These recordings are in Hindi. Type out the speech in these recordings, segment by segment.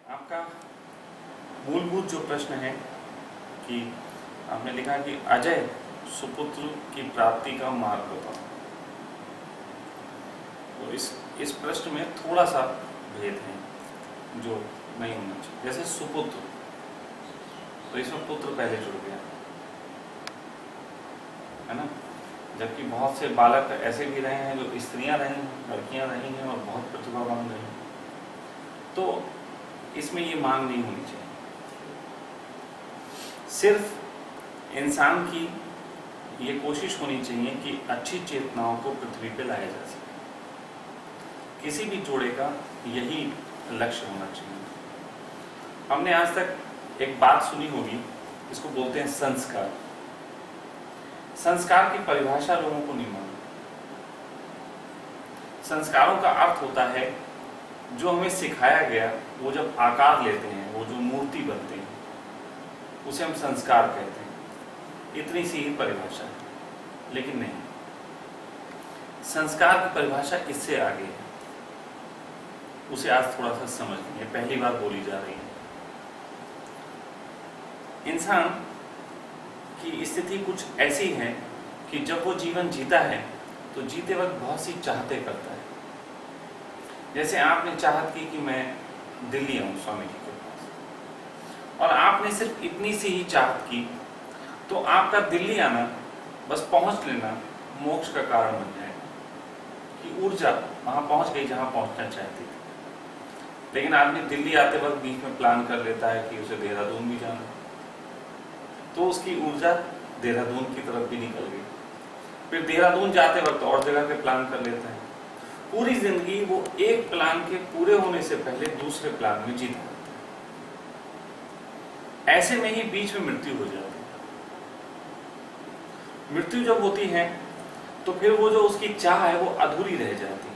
आपका मूलभूत जो प्रश्न है कि आपने लिखा कि अजय सुपुत्र की प्राप्ति का मार्ग बताओ। तो इस प्रश्न में थोड़ा सा भेद है जो नहीं होना चाहिए। जैसे सुपुत्र, तो इसमें पुत्र पहले जुड़ गया है ना, जबकि बहुत से बालक ऐसे भी रहे हैं जो स्त्रियां रही हैं, लड़कियां रही हैं और बहुत प्रतिभावान रही हैं। तो इसमें ये मांग नहीं होनी चाहिए। सिर्फ इंसान की ये कोशिश होनी चाहिए कि अच्छी चेतनाओं को पृथ्वी पे लाया जा सके। किसी भी जोड़े का यही लक्ष्य होना चाहिए। हमने आज तक एक बात सुनी होगी, इसको बोलते हैं संस्कार। संस्कार की परिभाषा लोगों को नहीं मालूम। संस्कारों का अर्थ होता है जो हमें सिखाया गया, वो जब आकार लेते हैं, वो जो मूर्ति बनते हैं, उसे हम संस्कार कहते हैं। इतनी सी ही परिभाषा है। लेकिन नहीं, संस्कार की परिभाषा इससे आगे है। उसे आज थोड़ा सा समझ लेंगे, पहली बार बोली जा रही है। इंसान की स्थिति कुछ ऐसी है कि जब वो जीवन जीता है तो जीते वक्त बहुत सी चाहतें करता है। जैसे आपने चाहत की कि मैं दिल्ली आऊं स्वामी जी के पास, और आपने सिर्फ इतनी सी ही चाहत की, तो आपका दिल्ली आना, बस पहुंच लेना, मोक्ष का कारण बन जाएगा कि ऊर्जा वहां पहुंच गई जहां पहुंचना चाहती थी। लेकिन आदमी दिल्ली आते वक्त बीच में प्लान कर लेता है कि उसे देहरादून भी जाना, तो उसकी ऊर्जा देहरादून की तरफ भी निकल गई। फिर देहरादून जाते वक्त और जगह के प्लान कर लेता है। पूरी जिंदगी वो एक प्लान के पूरे होने से पहले दूसरे प्लान में जीता रहता है। ऐसे में ही बीच में मृत्यु हो जाती है। मृत्यु जब होती है तो फिर वो जो उसकी चाह है वो अधूरी रह जाती है,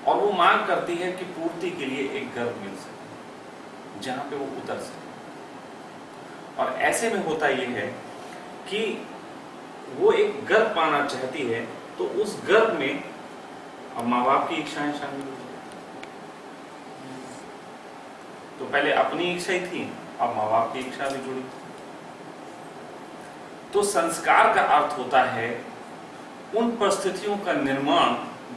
और वो मांग करती है कि पूर्ति के लिए एक घर मिल सके जहां पे वो उतर सके। और ऐसे में होता यह है कि वो एक गर्भ पाना चाहती है, तो उस गर्भ में अब माँ बाप की इच्छाएं शामिल हो जाती। तो पहले अपनी इच्छा ही थी, अब माँ बाप की इच्छा भी जुड़ी। तो संस्कार का अर्थ होता है उन परिस्थितियों का निर्माण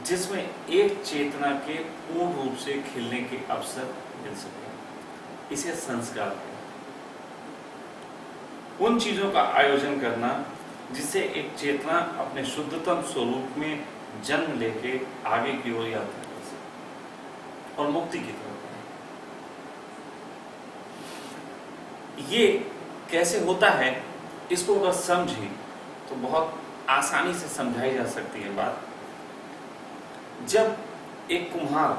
जिसमें एक चेतना के पूर्ण रूप से खिलने के अवसर मिल सके। इसे संस्कार कहते हैं। उन चीजों का आयोजन करना जिससे एक चेतना अपने शुद्धतम स्वरूप में जन्म लेके आगे की ओर यात्रा कर सके और मुक्ति की तरफ। ये कैसे होता है, इसको अगर समझें तो बहुत आसानी से समझाई जा सकती है बात। जब एक कुम्हार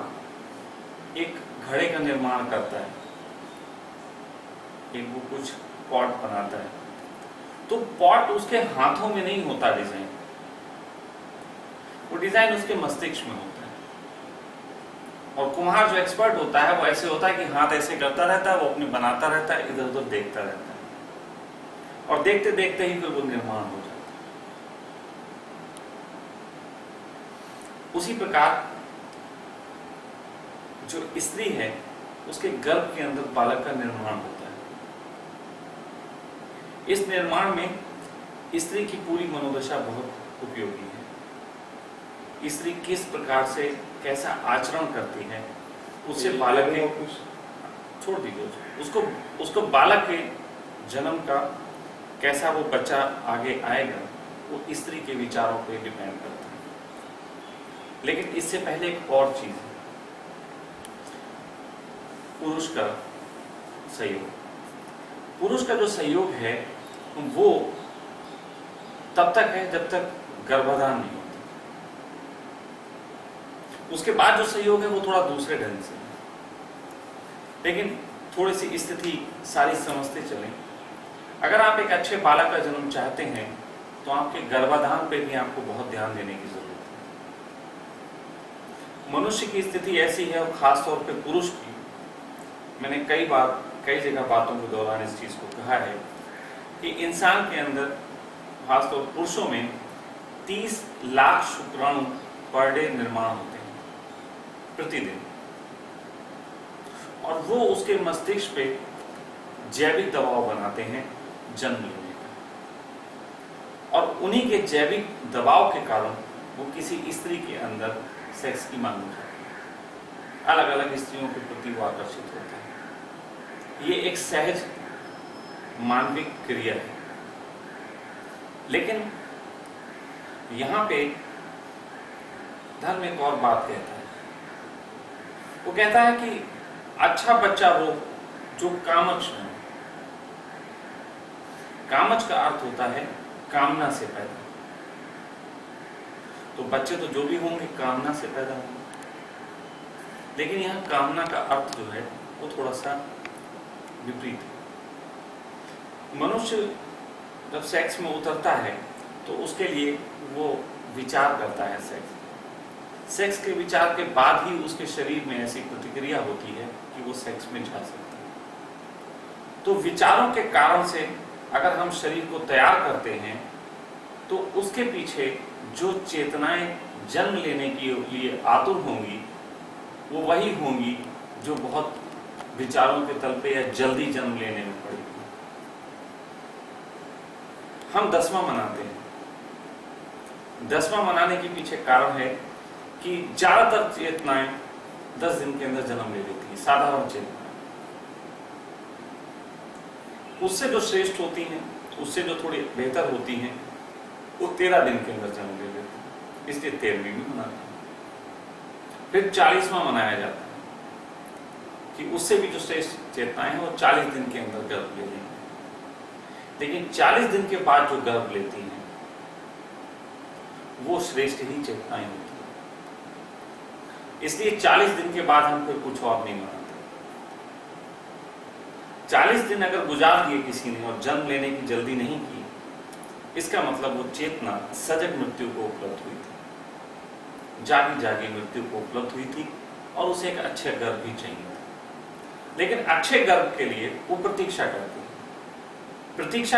एक घड़े का निर्माण करता है, एक वो कुछ पॉट बनाता है, तो पॉट उसके हाथों में नहीं होता डिजाइन, वो डिजाइन उसके मस्तिष्क में होता है। और कुम्हार जो एक्सपर्ट होता है वो ऐसे होता है कि हाथ ऐसे करता रहता है, वो अपने बनाता रहता है, इधर उधर देखता रहता है, और देखते देखते ही फिर वो निर्माण हो जाता है। उसी प्रकार जो स्त्री है, उसके गर्भ के अंदर बालक का निर्माण होता है। इस निर्माण में स्त्री की पूरी मनोदशा बहुत उपयोगी है। स्त्री किस प्रकार से कैसा आचरण करती है, उससे बालक के छोड़ दीजिए उसको बालक के जन्म का कैसा वो बच्चा आगे आएगा, वो स्त्री के विचारों पे डिपेंड करता है। लेकिन इससे पहले एक और चीज है, पुरुष का सहयोग। पुरुष का जो सहयोग है वो तब तक है जब तक गर्भाधान नहीं होता। उसके बाद जो सहयोग है वो थोड़ा दूसरे ढंग से है। लेकिन थोड़ी सी स्थिति सारी समझते चलें। अगर आप एक अच्छे बालक का जन्म चाहते हैं तो आपके गर्भाधान पे भी आपको बहुत ध्यान देने की जरूरत है। मनुष्य की स्थिति ऐसी है, और खासतौर पे पुरुष की, मैंने कई जगह बातों के दौरान इस चीज को कहा है कि इंसान के अंदर, खासतौर पुरुषों में 30 लाख शुक्राणु पर डे निर्माण होते हैं प्रतिदिन। और वो उसके मस्तिष्क पे जैविक दबाव बनाते हैं जन्म लेने का, और उन्हीं के जैविक दबाव के कारण वो किसी स्त्री के अंदर सेक्स की मांग उठाते हैं, अलग अलग स्त्रियों के प्रति वो आकर्षित होते हैं। ये एक सहज मानविक क्रिया है। लेकिन यहां पे धर्म एक और बात कहता है। वो कहता है कि अच्छा बच्चा वो जो कामच है। कामच का अर्थ होता है कामना से पैदा। तो बच्चे तो जो भी होंगे कामना से पैदा होंगे, लेकिन यहां कामना का अर्थ जो है वो थोड़ा सा विपरीत है। मनुष्य जब सेक्स में उतरता है तो उसके लिए वो विचार करता है सेक्स के विचार के बाद ही उसके शरीर में ऐसी प्रतिक्रिया होती है कि वो सेक्स में जा सकता है। तो विचारों के कारण से अगर हम शरीर को तैयार करते हैं तो उसके पीछे जो चेतनाएं जन्म लेने के लिए आतुर होंगी वो वही होंगी जो बहुत विचारों के तल पे या जल्दी जन्म लेने में पड़ेगी। हम 10वां मनाते हैं। 10वां मनाने के पीछे कारण है कि ज्यादातर चेतनाएं 10 दिन के अंदर जन्म ले लेती हैं, साधारण चेतनाएं। उससे जो श्रेष्ठ होती हैं, उससे जो थोड़ी बेहतर होती हैं, वो 13 दिन के अंदर जन्म ले लेती हैं, इसलिए 13वीं भी मनाते हैं। फिर 40वां मनाया जाता है कि उससे भी जो श्रेष्ठ चेतनाएं हैं वो 40 दिन के अंदर गर्भ ले लेंगे। लेकिन 40 दिन के बाद जो गर्भ लेती हैं वो श्रेष्ठ ही चेतनाएं होती हैं, इसलिए 40 दिन के बाद हम फिर कुछ और नहीं मनाते। 40 दिन अगर गुजार दिए किसी ने और जन्म लेने की जल्दी नहीं की, इसका मतलब वो चेतना सजग मृत्यु को उपलब्ध हुई थी, जागी जागी मृत्यु को उपलब्ध हुई थी, और उसे एक अच्छे गर्भ भी चाहिए था। लेकिन अच्छे गर्भ के लिए वो प्रतीक्षा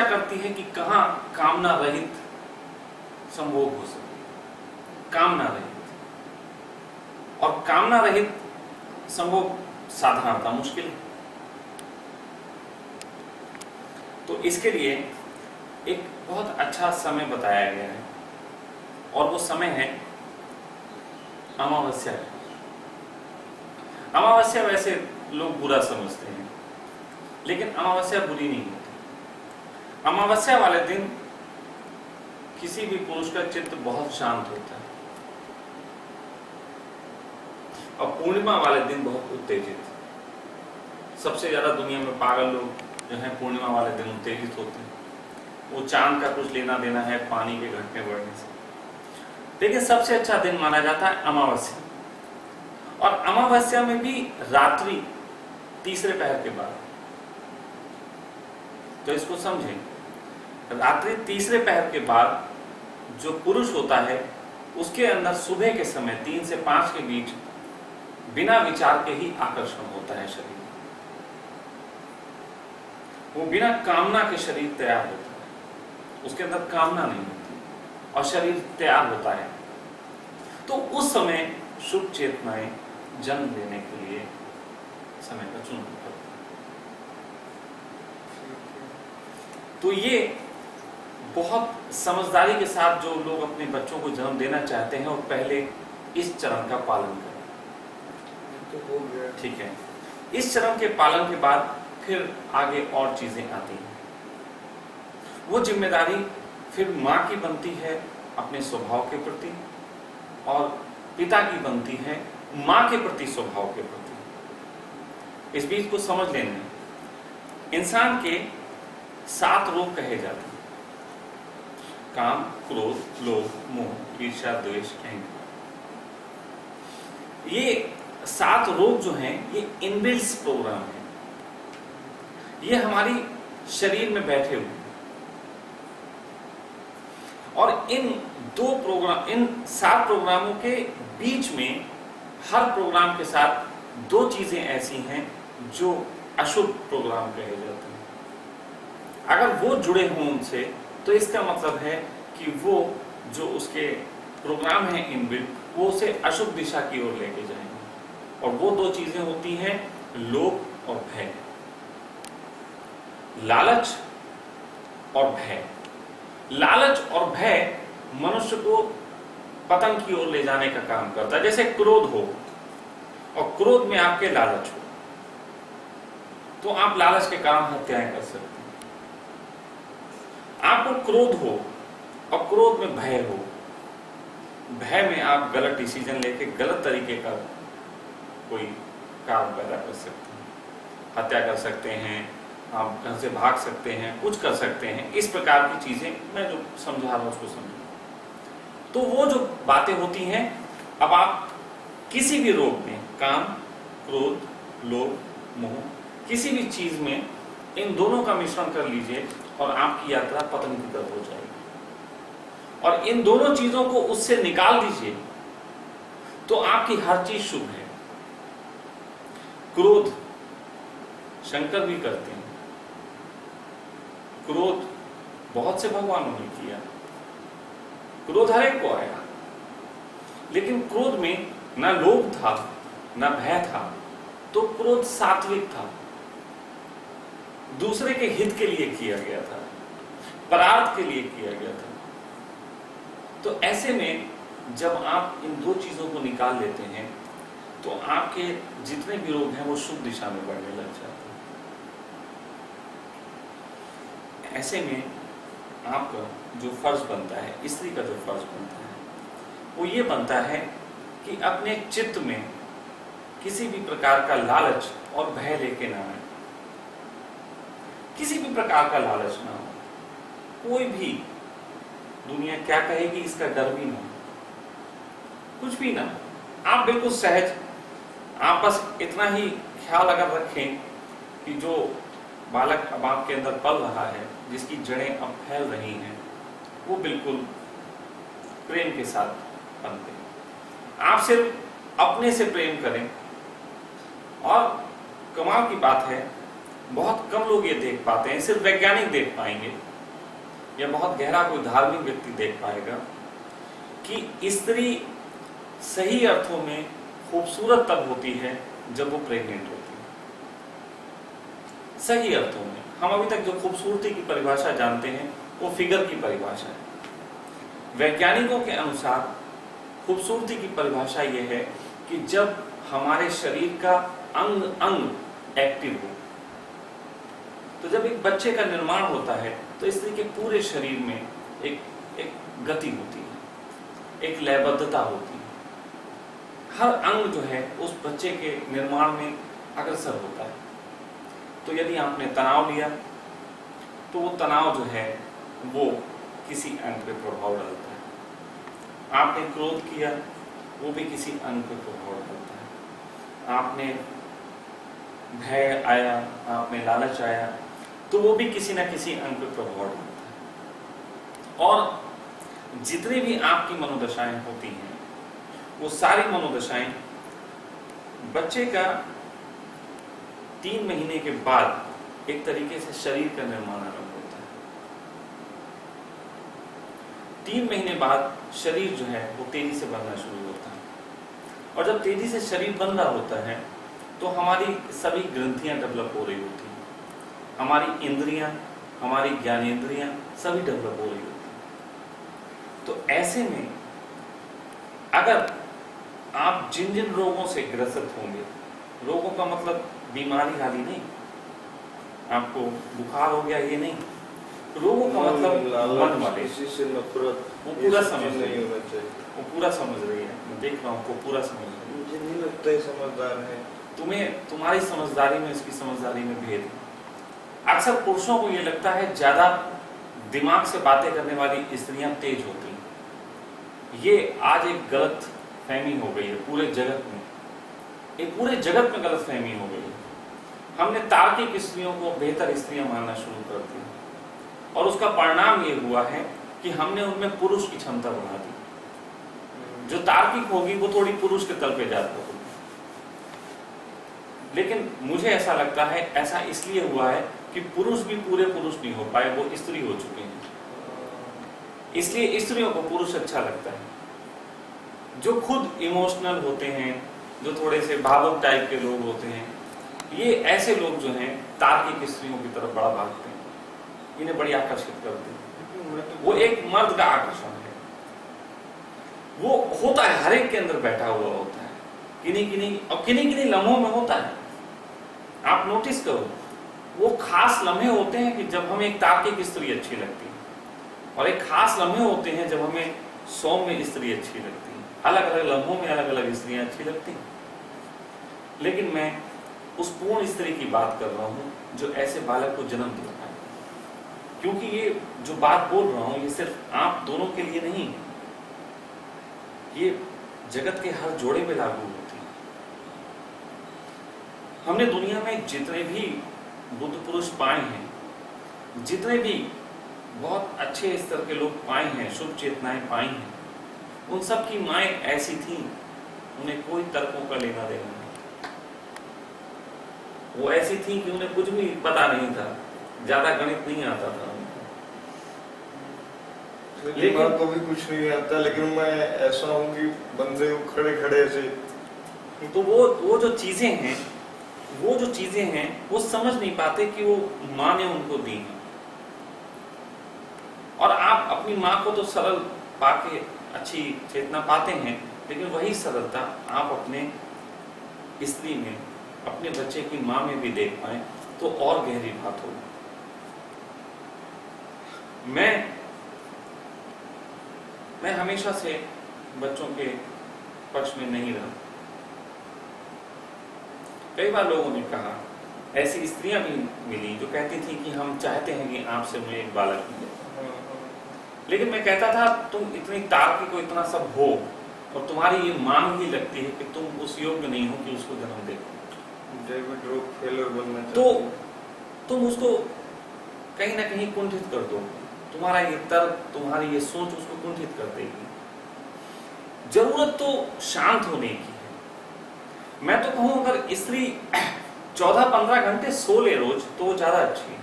करती है कि कहां कामना रहित संभोग हो सके, कामना रहित। और कामना रहित संभोग साधारणता मुश्किल है। तो इसके लिए एक बहुत अच्छा समय बताया गया है, और वो समय है अमावस्या। अमावस्या वैसे लोग बुरा समझते हैं, लेकिन अमावस्या बुरी नहीं होती। अमावस्या वाले दिन किसी भी पुरुष का चित्त बहुत शांत होता है, और पूर्णिमा वाले दिन बहुत उत्तेजित। सबसे ज्यादा दुनिया में पागल लोग जो हैं पूर्णिमा वाले दिन उत्तेजित होते हैं। वो चांद का कुछ लेना देना है पानी के घटने बढ़ने से। लेकिन सबसे अच्छा दिन माना जाता है अमावस्या, और अमावस्या में भी रात्रि तीसरे पहर के बाद। तो इसको समझें, रात्रि तीसरे पहर के बाद जो पुरुष होता है उसके अंदर सुबह के समय 3 से 5 के बीच बिना विचार के ही आकर्षण होता है शरीर। वो बिना कामना के शरीर तैयार होता है, उसके अंदर कामना नहीं होती और शरीर तैयार होता है। तो उस समय शुभ चेतनाएं जन्म लेने के लिए समय का चुनाव करती है। तो ये बहुत समझदारी के साथ जो लोग अपने बच्चों को जन्म देना चाहते हैं, और पहले इस चरण का पालन करें। ठीक है, इस चरण के पालन के बाद फिर आगे और चीजें आती हैं। वो जिम्मेदारी फिर माँ की बनती है अपने स्वभाव के प्रति, और पिता की बनती है माँ के प्रति स्वभाव के प्रति। इस बीच को समझ लेना है। इंसान के 7 रोग कहे जाते हैं: काम, क्रोध, लोभ, मोह, ईर्ष्या, द्वेष, अहंकार। ये 7 रोग जो हैं ये इनबिल्ट प्रोग्राम है, ये हमारी शरीर में बैठे हुए हैं। और इन 7 प्रोग्रामों के बीच में हर प्रोग्राम के साथ 2 चीजें ऐसी हैं जो अशुभ प्रोग्राम कहे जाते हैं। अगर वो जुड़े हों उनसे, तो इसका मतलब है कि वो जो उसके प्रोग्राम हैं इनबिल्ट, वो उसे अशुभ दिशा की ओर लेके जाएंगे। और वो 2 चीजें होती हैं लोभ और भय, लालच और भय। लालच और भय मनुष्य को पतन की ओर ले जाने का काम करता है। जैसे क्रोध हो और क्रोध में आपके लालच हो, तो आप लालच के कारण हत्याएं कर सकते हैं। आपको क्रोध हो और क्रोध में भय हो, भय में आप गलत डिसीजन लेके गलत तरीके का कोई काम पैदा कर सकते हैं, हत्या कर सकते हैं, आप घर से भाग सकते हैं, कुछ कर सकते हैं। इस प्रकार की चीजें मैं जो समझा रहा हूं उसको समझो। तो वो जो बातें होती हैं, अब आप किसी भी रोग में, काम, क्रोध, लोभ, मोह, किसी भी चीज में इन दोनों का मिश्रण कर लीजिए और आपकी यात्रा पतन की तरफ हो जाएगी। और इन दोनों चीजों को उससे निकाल दीजिए तो आपकी हर चीज शुभ है। क्रोध शंकर भी करते हैं, क्रोध बहुत से भगवानों ने किया, क्रोध हर एक को आया, लेकिन क्रोध में ना लोभ था ना भय था, तो क्रोध सात्विक था, दूसरे के हित के लिए किया गया था, परार्थ के लिए किया गया था। तो ऐसे में जब आप इन दो चीजों को निकाल लेते हैं तो आपके जितने भी रोग हैं वो शुभ दिशा में बढ़ने लग जाते हैं। ऐसे में आपका जो फर्ज बनता है, स्त्री का जो फर्ज बनता है, वो ये बनता है कि अपने चित्त में किसी भी प्रकार का लालच और भय लेके ना आए, किसी भी प्रकार का लालच ना हो, कोई भी दुनिया क्या कहेगी इसका डर भी ना हो, कुछ भी ना। आप बिल्कुल सहज, आप बस इतना ही ख्याल अगर रखें कि जो बालक अब आपके अंदर पल रहा है, जिसकी जड़ें अब फैल रही हैं, वो बिल्कुल प्रेम के साथ बनते हैं। आप सिर्फ अपने से प्रेम करें। और कमाल की बात है, बहुत कम लोग ये देख पाते हैं, सिर्फ वैज्ञानिक देख पाएंगे या बहुत गहरा कोई धार्मिक व्यक्ति देख पाएगा कि स्त्री सही अर्थों में खूबसूरत तब होती है जब वो प्रेग्नेंट होती है। सही अर्थों में हम अभी तक जो खूबसूरती की परिभाषा जानते हैं वो फिगर की परिभाषा है। वैज्ञानिकों के अनुसार खूबसूरती की परिभाषा ये है कि जब हमारे शरीर का अंग अंग एक्टिव हो। तो जब एक बच्चे का निर्माण होता है तो स्त्री के पूरे शरीर में एक गति होती है, एक लयबद्धता होती है। हर अंग जो है उस बच्चे के निर्माण में अग्रसर होता है। तो यदि आपने तनाव लिया तो वो तनाव जो है वो किसी अंग पे प्रभाव डालता है। आपने क्रोध किया, वो भी किसी अंग पे प्रभाव डालता है। आपने भय आया, आपने लालच आया, तो वो भी किसी ना किसी अंग पे प्रभाव डालता है। और जितनी भी आपकी मनोदशाएं होती हैं, वो सारी मनोदशाएं बच्चे का 3 महीने के बाद एक तरीके से शरीर का निर्माण आरंभ होता है। 3 महीने बाद शरीर जो है वो तेजी से बनना शुरू होता है। और जब तेजी से शरीर बन रहा होता है तो हमारी सभी ग्रंथियां डेवलप हो रही होती हैं, हमारी इंद्रियां, हमारी ज्ञानेंद्रियां सभी डेवलप हो रही होती हैं। तो ऐसे में अगर आप जिन जिन रोगों से ग्रसित होंगे, रोगों का मतलब बीमारी वाली नहीं, आपको बुखार हो गया ये नहीं, रोगों का मतलब मन वाले, वो पूरा समझ रही है, वो पूरा समझ रही है, मैं देख रहा हूँ वो पूरा समझ रही है। मुझे नहीं लगता है समझदार है। तुम्हें तुम्हारी समझदारी में इसकी समझदारी में भेद है। अक्सर पुरुषों को ये लगता है ज्यादा दिमाग से बातें करने वाली स्त्रियां तेज होती हैं। ये आज एक गलत फहमी हो गई है पूरे जगत में, एक पूरे जगत में गलत फहमी हो गई है। हमने तार्किक स्त्रियों को बेहतर स्त्रियां मानना शुरू कर दिया और उसका परिणाम ये हुआ है कि हमने उनमें पुरुष की क्षमता बढ़ा दी। जो तार्किक होगी वो थोड़ी पुरुष के तल पे जाती होगी। लेकिन मुझे ऐसा लगता है ऐसा इसलिए हुआ है कि पुरुष भी पूरे पुरुष नहीं हो पाए, वो स्त्री हो चुके हैं, इसलिए स्त्रियों को पुरुष अच्छा लगता है। जो खुद इमोशनल होते हैं, जो थोड़े से भावुक टाइप के लोग होते हैं, ये ऐसे लोग जो हैं तार्किक स्त्रियों की तरफ बड़ा भागते हैं, इन्हें बड़ी आकर्षित करते हैं। वो एक मर्द का आकर्षण है, वो होता है हर एक के अंदर बैठा हुआ होता है, किन्हीं लम्हों में होता है। आप नोटिस करो, वो खास लम्हे होते हैं कि जब हमें एक तार्किक स्त्री अच्छी लगती है, और एक खास लम्हे होते हैं जब हमें सौम्य स्त्री अच्छी लगती है। अलग अलग लम्हों में अलग अलग स्त्रियां अच्छी लगती हैं। लेकिन मैं उस पूर्ण स्त्री की बात कर रहा हूं जो ऐसे बालक को जन्म दे पाए, क्योंकि ये जो बात बोल रहा हूं ये सिर्फ आप दोनों के लिए नहीं है, ये जगत के हर जोड़े में लागू होती है। हमने दुनिया में जितने भी बुद्ध पुरुष पाए हैं, जितने भी बहुत अच्छे स्तर के लोग पाए हैं, शुभ चेतनाएं पाई हैं, उन सब की माएं ऐसी थीं, उन्हें कोई तर्कों का लेना देना नहीं। वो ऐसी थी कि उन्हें कुछ भी पता नहीं था, ज्यादा गणित नहीं आता था उनको। लेकिन को भी कुछ नहीं आता, लेकिन मैं ऐसा हूँ कि बंदे को खड़े खड़े से तो वो जो चीजें हैं वो समझ नहीं पाते कि वो माँ ने उनको दी हैं। और आप अपनी माँ को तो सरल पाके अच्छी चेतना पाते हैं, लेकिन वही सरलता आप अपने स्त्री में, अपने बच्चे की माँ में भी देख पाए तो और गहरी बात होगी। मैं हमेशा से बच्चों के पक्ष में नहीं रहा। कई बार लोगों ने कहा, ऐसी स्त्रियां भी मिली जो कहती थी कि हम चाहते हैं कि आपसे मुझे एक बालक मिले, लेकिन मैं कहता था तुम इतनी तार्किक हो, इतना सब हो, और तुम्हारी ये मांग ही लगती है कि तुम उस योग्य नहीं हो कि उसको जन्म दे। डेविड रॉकफेलर बनना तो तुम उसको कहीं ना कहीं कुंठित कर दो, तुम्हारा ये तर्क, तुम्हारी ये सोच उसको कुंठित कर देगी। जरूरत तो शांत होने की है। मैं तो कहूं अगर स्त्री 14-15 घंटे सो ले रोज तो वो ज्यादा अच्छी है।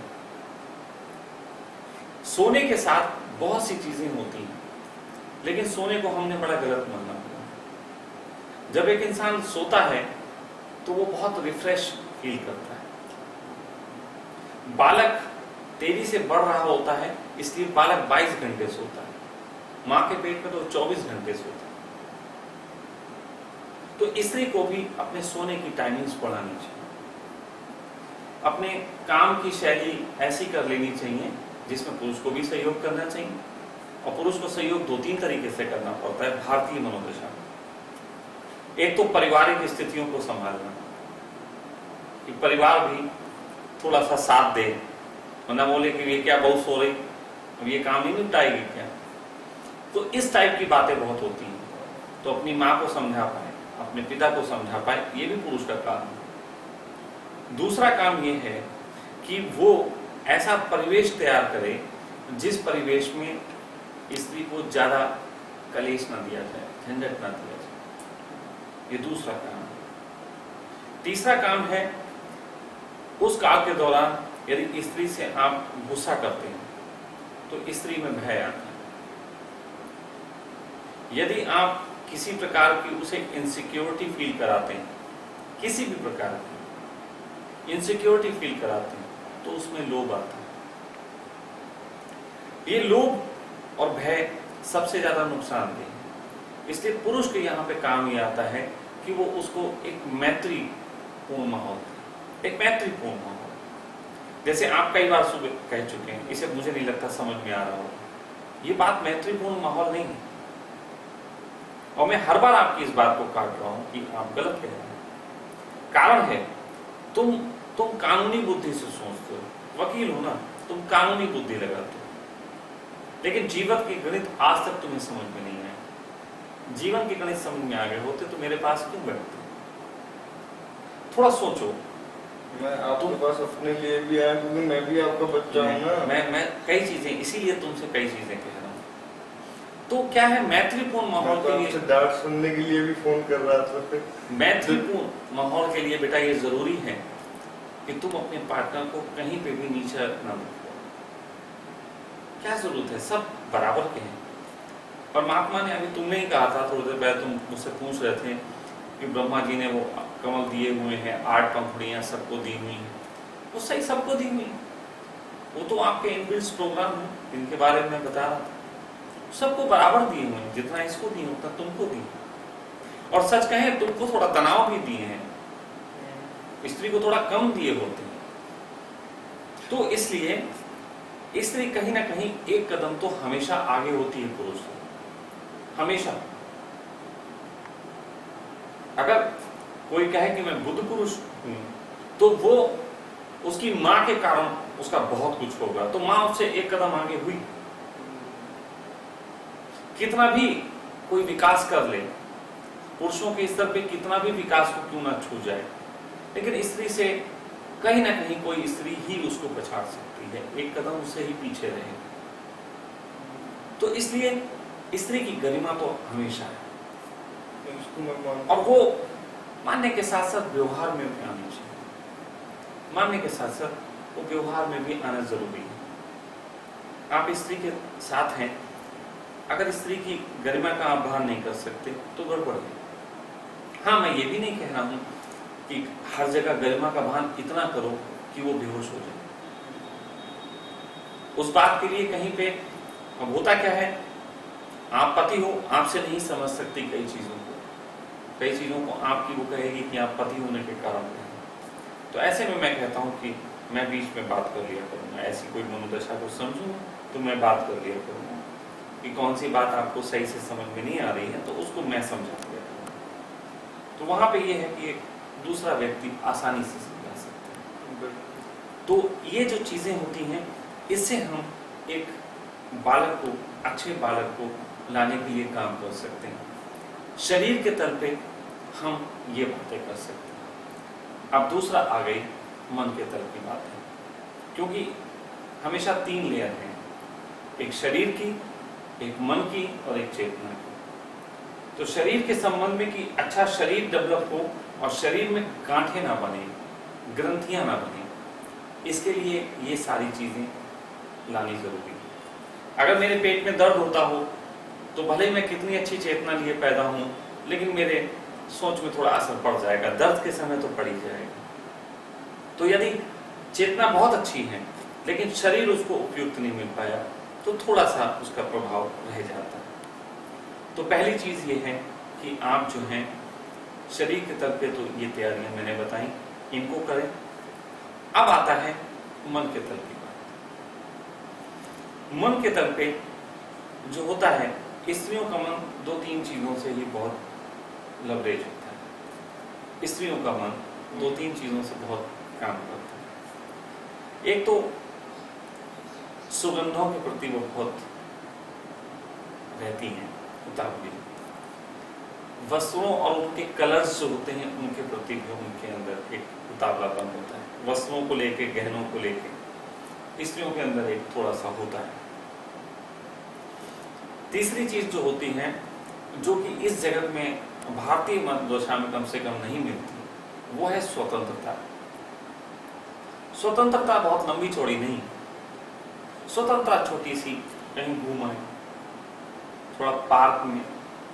सोने के साथ बहुत सी चीजें होती हैं, लेकिन सोने को हमने बड़ा गलत माना हुआ। जब एक इंसान सोता है तो वो बहुत रिफ्रेश फील करता है। बालक तेजी से बढ़ रहा होता है, इसलिए बालक 22 घंटे सोता है, मां के पेट में तो 24 घंटे सोता है। तो स्त्री को भी अपने सोने की टाइमिंग्स बढ़ानी चाहिए, अपने काम की शैली ऐसी कर लेनी चाहिए जिसमें पुरुष को भी सहयोग करना चाहिए, और पुरुष को सहयोग 2-3 तरीके से करना पड़ता है भारतीय मनोदशा में। एक तो पारिवारिक स्थितियों को संभालना, कि परिवार भी थोड़ा सा साथ दे, वरना बोले कि ये क्या बहुत सो रही, अब ये काम नहीं निपटाएगी क्या। तो इस टाइप की बातें बहुत होती हैं। तो अपनी माँ को समझा पाए, अपने पिता को समझा पाए, ये भी पुरुष का काम है। दूसरा काम ये है कि वो ऐसा परिवेश तैयार करे जिस परिवेश में स्त्री को ज्यादा कलेश ना दिया जाए, झंझट ना दिया जाए। ये दूसरा काम है। तीसरा काम है, उस काल के दौरान यदि स्त्री से आप गुस्सा करते हैं तो स्त्री में भय आता है। यदि आप किसी प्रकार की उसे इनसिक्योरिटी फील कराते हैं, किसी भी प्रकार की इनसिक्योरिटी फील कराते हैं, तो उसमें लोभ आता है। ये लोभ और भय सबसे ज्यादा नुकसानदेह है। इसलिए पुरुष के यहाँ पे काम ये आता है कि वो उसको एक मैत्रीपूर्ण माहौल, एक मैत्रीपूर्ण माहौल, जैसे आप कई बार सुबह कह चुके हैं, इसे मुझे नहीं लगता समझ में आ रहा हो, ये बात मैत्रीपूर्ण माहौल नहीं है। और मैं हर बार आपकी इस बात को काट रहा हूं कि आप गलत कह रहे हैं। कारण है, तुम कानूनी बुद्धि से सोचते हो, वकील हो ना, तुम कानूनी बुद्धि लगाते हो, लेकिन जीवन की गणित आज तक तुम्हें समझ में नहीं आया। जीवन की गणित समझ में आ गए होते तो मेरे पास क्यों बैठते? थोड़ा सोचो। मैं आपके पास अपने लिए भी आया क्योंकि मैं भी आपका बच्चा हूं ना। मैं कई चीजें, इसीलिए तुमसे कई चीजें कह रहा हूं। तो क्या है, मैत्रीपूर्ण माहौल के लिए डांट सुनने के लिए भी फोन कर रहा था। मैत्रीपूर्ण माहौल के लिए बेटा ये जरूरी है कि तुम अपने पार्टनर को कहीं पे भी नीचा ना रखो। क्या जरूरत है, सब बराबर के हैं। परमात्मा ने, अभी तुमने ही कहा था थोड़ी देर पहले, तुम मुझसे पूछ रहे थे कि ब्रह्मा जी ने वो कमल दिए हुए हैं, 8 पंखुड़ियां सबको दी हुई हैं, वो सही सबको दी हुई हैं। वो तो आपके इनबिल्ट प्रोग्राम है जिनके बारे में मैं बता रहा था, सबको बराबर दिए हुए हैं, जितना इसको दिए उतना तुमको दिए। और सच कहें तुमको थोड़ा तनाव भी दिए हैं, स्त्री को थोड़ा कम दिए होते हैं। तो इसलिए स्त्री कहीं ना कहीं एक कदम तो हमेशा आगे होती है पुरुष से, हमेशा। अगर कोई कहे कि मैं बुद्ध पुरुष हूं, तो वो उसकी मां के कारण उसका बहुत कुछ होगा, तो मां उससे एक कदम आगे हुई। कितना भी कोई विकास कर ले, पुरुषों के स्तर पे कितना भी विकास को क्यों ना छू जाए, लेकिन स्त्री से कहीं ना कहीं कोई स्त्री ही उसको पछाड़ सकती है, एक कदम उससे ही पीछे रहे। तो इसलिए स्त्री की गरिमा तो हमेशा है, और वो मानने के साथ साथ व्यवहार में भी आनी चाहिए। मानने के साथ साथ वो व्यवहार में भी आना जरूरी है। आप स्त्री के साथ हैं, अगर स्त्री की गरिमा का आप भान नहीं कर सकते तो गड़बड़ है। हाँ, मैं ये भी नहीं कह रहा हूं कि हर जगह गरिमा का भान इतना करो कि वो बेहोश हो जाए। उस बात के लिए कहीं पे अब होता क्या है, आप पति हो, आपसे नहीं समझ सकती कई चीजों को आपकी वो कहेगी कि आप पति होने के कारण हैं। तो ऐसे में मैं कहता हूं कि मैं बीच में बात कर लिया करूंगा, ऐसी कोई मनोदशा को समझूंगा तो मैं बात कर लिया करूंगा कि कौन सी बात आपको सही से समझ में नहीं आ रही है तो उसको मैं समझा दिया करूंगा। तो वहां पे ये है कि एक दूसरा व्यक्ति आसानी से समझा सकता है। तो ये जो चीजें होती हैं, इससे हम एक बालक को, अच्छे बालक को लाने के लिए काम कर सकते हैं। शरीर के तल पे हम ये बातें कर सकते हैं। अब दूसरा आ गई मन के तल की बात है, क्योंकि हमेशा 3 लेयर हैं, एक शरीर की, एक मन की और एक चेतना की। तो शरीर के संबंध में कि अच्छा शरीर डेवलप हो और शरीर में गांठें ना बने, ग्रंथियां ना बने, इसके लिए ये सारी चीजें लानी जरूरी है। अगर मेरे पेट में दर्द होता हो तो भले मैं कितनी अच्छी चेतना लिए पैदा हूं, लेकिन मेरे सोच में थोड़ा असर पड़ जाएगा, दर्द के समय तो पड़ ही जाएगा। तो यदि चेतना बहुत अच्छी है लेकिन शरीर उसको उपयुक्त नहीं मिल पाया तो थोड़ा सा उसका प्रभाव रह जाता है। तो पहली चीज ये है कि आप जो हैं शरीर के तल पे तो ये तैयारियां मैंने बताई, इनको करें। अब आता है मन के तल की बात। मन के तल पे जो होता है, स्त्रियों का मन 2-3 चीजों से ही बहुत लवरेज होता है। स्त्रियों का मन 2-3 चीजों से बहुत काम करता है। एक तो सुगंधों के प्रति वो बहुत रहती हैं, उतावली। वस्त्रों और उनके कलर्स जो होते हैं उनके प्रति भी उनके अंदर एक उतावलापन होता है। वस्त्रों को लेके, गहनों को लेके स्त्रियों के अंदर एक थोड़ा सा होता है। तीसरी चीज जो होती है, जो कि इस जगत में भारतीय मनोदशा में कम से कम नहीं मिलती, वो है स्वतंत्रता। स्वतंत्रता बहुत लंबी चौड़ी नहीं, स्वतंत्रता छोटी सी, कहीं घूमें, थोड़ा पार्क में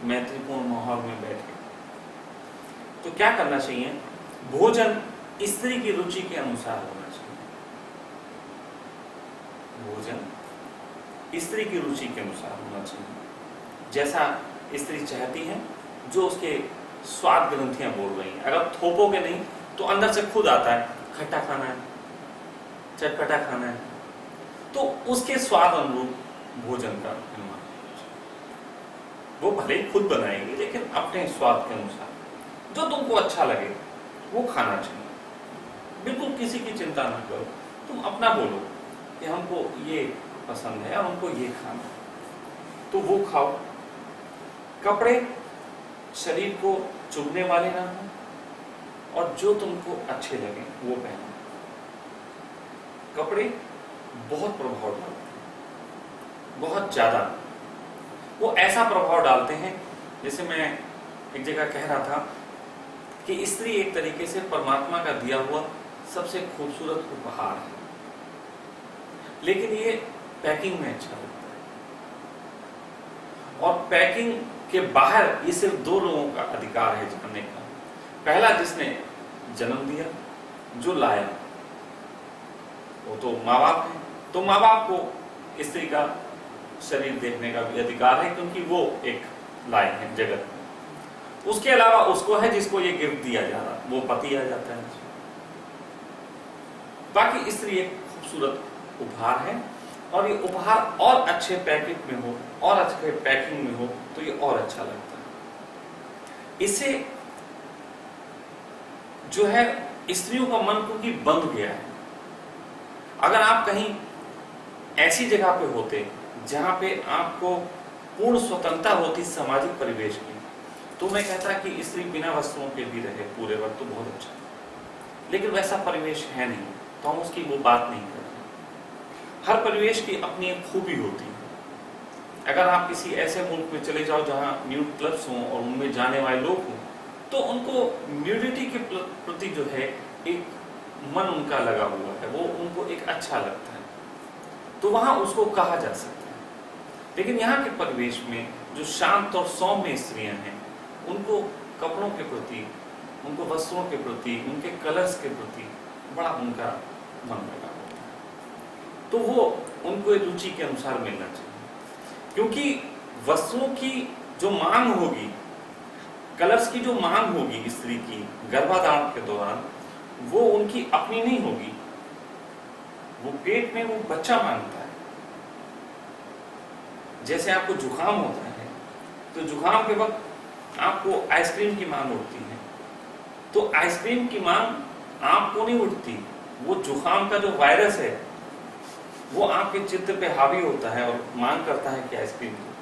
मैत्रीपूर्ण माहौल में बैठे। तो क्या करना चाहिए, भोजन स्त्री की रुचि के अनुसार होना चाहिए। भोजन स्त्री की रुचि के अनुसार होना चाहिए, जैसा स्त्री चाहती है, जो उसके स्वाद ग्रंथियां बोल रही हैं। अगर थोपोगे नहीं तो अंदर से खुद आता है, खट्टा खाना है, चटपटा खाना है, तो उसके स्वाद अनुरूप भोजन का निर्माण। वो भले ही खुद बनाएगी लेकिन अपने स्वाद के अनुसार जो तुमको अच्छा लगे वो खाना चाहिए। बिल्कुल किसी की चिंता ना करो, तुम अपना बोलो कि हमको ये पसंद है और उनको ये खाना है, तो वो खाओ। कपड़े शरीर को चुभने वाले ना हो और जो तुमको अच्छे लगे वो पहनो। कपड़े बहुत प्रभाव डालते हैं, बहुत ज्यादा। वो ऐसा प्रभाव डालते हैं, जैसे मैं एक जगह कह रहा था कि स्त्री एक तरीके से परमात्मा का दिया हुआ सबसे खूबसूरत उपहार है, लेकिन ये पैकिंग में अच्छा लगता है। और पैकिंग के बाहर ये सिर्फ 2 लोगों का अधिकार है जानने का पहला जिसने जन्म दिया, जो लाया, वो तो माँ बाप है। तो माँ बाप को स्त्री का शरीर देखने का भी अधिकार है, क्योंकि वो एक लाए हैं जगत में। उसके अलावा उसको है जिसको ये गिफ्ट दिया जा रहा, वो पति आ जाता है। बाकी स्त्री एक खूबसूरत उपहार है, और ये उपहार और अच्छे पैकेट में हो और अच्छे पैकिंग में हो तो ये और अच्छा लगता है। इससे जो है स्त्रियों का मन क्योंकि बंध गया है। अगर आप कहीं ऐसी जगह पे होते जहां पे आपको पूर्ण स्वतंत्रता होती सामाजिक परिवेश की, तो मैं कहता कि स्त्री बिना वस्त्रों के भी रहे पूरे वक्त तो बहुत अच्छा। लेकिन वैसा परिवेश है नहीं, तो हम उसकी वो बात नहीं करते। हर परिवेश की अपनी एक खूबी होती है। अगर आप किसी ऐसे मुल्क में चले जाओ जहां न्यूड क्लब्स हों और उनमें जाने वाले लोग हों, तो उनको न्यूडिटी के प्रति जो है एक मन उनका लगा हुआ है, वो उनको एक अच्छा लगता है, तो वहां उसको कहा जा सकता है। लेकिन यहाँ के परिवेश में जो शांत और सौम्य स्त्रियां हैं, उनको कपड़ों के प्रति, उनको वस्त्रों के प्रति, उनके कलर्स के प्रति बड़ा उनका मन लगा होता है, तो वो उनको रुचि के अनुसार मिलना चाहिए। क्योंकि वस्त्रों की जो मांग होगी, कलर्स की जो मांग होगी स्त्री की गर्भाधारण के दौरान, वो उनकी अपनी नहीं होगी, वो पेट में वो बच्चा मांगता है। जैसे आपको जुकाम होता है, तो जुकाम के वक्त आपको आइसक्रीम की मांग उठती है, तो आइसक्रीम की मांग आपको नहीं उठती, वो जुकाम का जो वायरस है वो आपके चित्त पे हावी होता है और मांग करता है कि आइसक्रीम दो,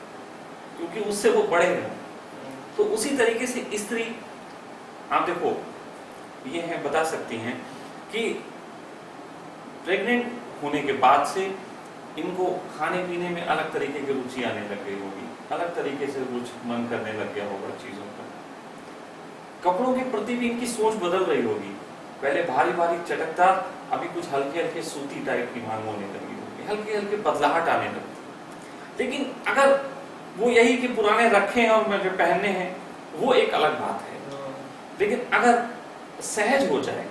क्योंकि उससे वो बढ़ेगा। तो उसी तरीके से स्त्री, आप देखो ये है, बता सकती हैं कि प्रेग्नेंट होने के बाद से इनको खाने पीने में अलग तरीके की रुचि आने लग गई होगी, अलग तरीके से कुछ मन करने लग गया होगा चीजों का। कपड़ों के प्रति भी इनकी सोच बदल रही होगी। पहले भारी भारी चटकदार, अभी कुछ हल्के हल्के सूती टाइप की मांग होने लगी होगी, हल्के हल्के बदलाहट आने लगती। लेकिन अगर वो यही कि पुराने रखे हैं और मुझे पहनने हैं, वो एक अलग बात है। लेकिन अगर सहज हो जाए,